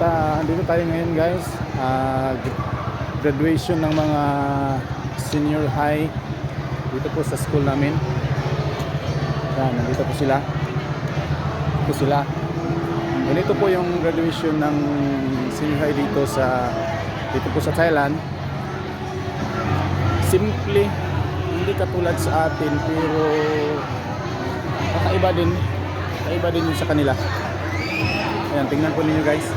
Andito tayo ngayon guys, graduation ng mga senior high dito po sa school namin. Yan, nandito po sila. Ito sila. Ganito po yung graduation ng senior high dito po sa Thailand. Simple, hindi katulad sa atin, pero kakaiba din yun sa kanila. Ayan, tingnan po ninyo guys.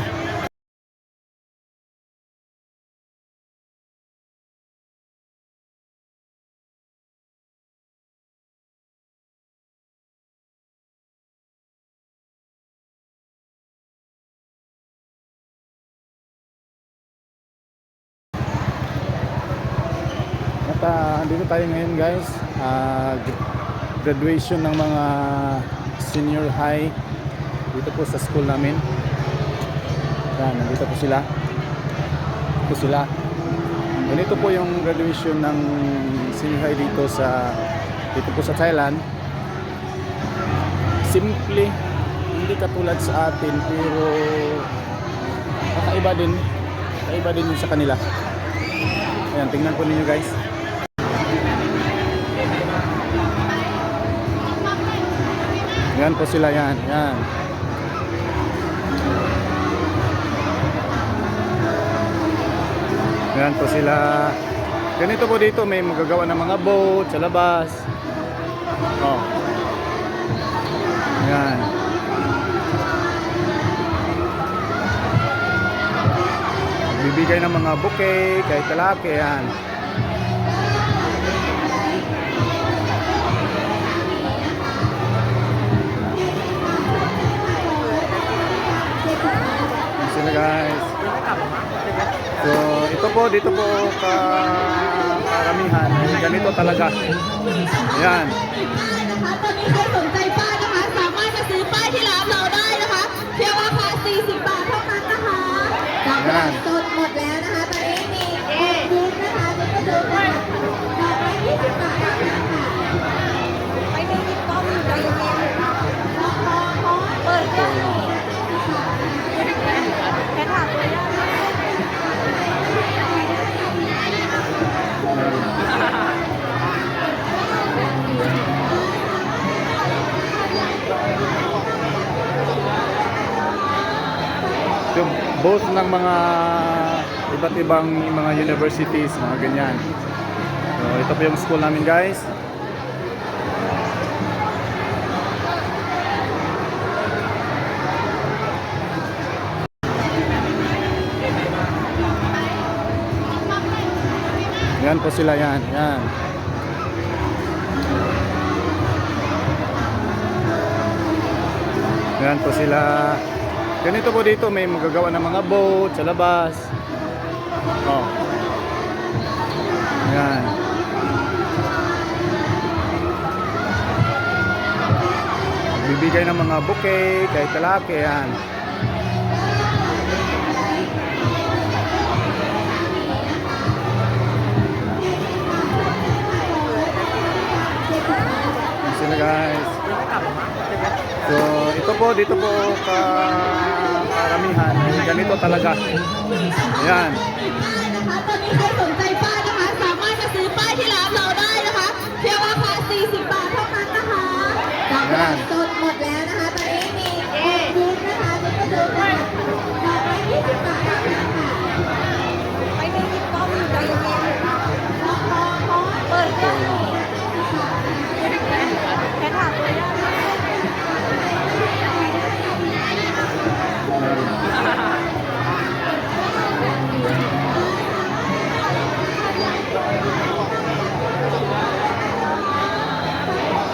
Andito tayo ngayon guys, graduation ng mga senior high dito po sa school namin. Yan, nandito po sila. Ito sila. Ganito po yung graduation ng senior high dito po sa Thailand. Simple, hindi katulad sa atin, pero kakaiba din yun sa kanila. Ayan, tingnan po ninyo guys. Yan po sila, yan. Yan po sila. Ganito po dito, may magagawa ng mga boat sa labas. Oh. Yan. Bibigay ng mga bouquet kahit kalaki, yan. Sila guys. So dito po karamihan ganito talaga. Yan. ตอนนี้ใครสนใจป้ายนะคะสามารถมาซื้อป้ายที่ร้านเราได้นะคะเพียงราคา40 บาทเท่านั้นนะคะดอกไม้สดหมดแล้วนะคะตอนนี้มีบูธนะคะนี่ก็คือดอกไม้20 บาทนะคะไม่ได้ยินกล้องอยู่ใจเย็นเปิดกล้องแค่ถามเลยนะyung both ng mga iba't ibang mga universities, mga ganyan. So ito po yung school namin guys. Yan po sila, yan. Yan po sila. Ganito po dito, may magagawa ng mga boat sa labas. Oh. Yan. Bibigay ng mga bouquet kahit kalaki, yan. Sila guys. So dito po karamihan ganito talaga. Yan. ตอนนี้ใครสนใจป้ายนะคะสามารถมาซื้อป้ายที่ร้านเราได้นะคะเพียงราคา40 บาทเท่านั้นนะคะดอกไม้สดหมดแล้วนะคะตอนนี้มีบูธนะคะนี่ก็คือดอกไม้20 บาทนะคะไม่ได้ยินกล้องอยู่ใจเย็นเปิดกล้องแค่ถามเลยนะ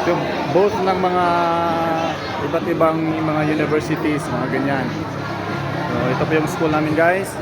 Yung both ng mga iba't ibang mga universities, mga ganyan. So ito po yung school namin guys.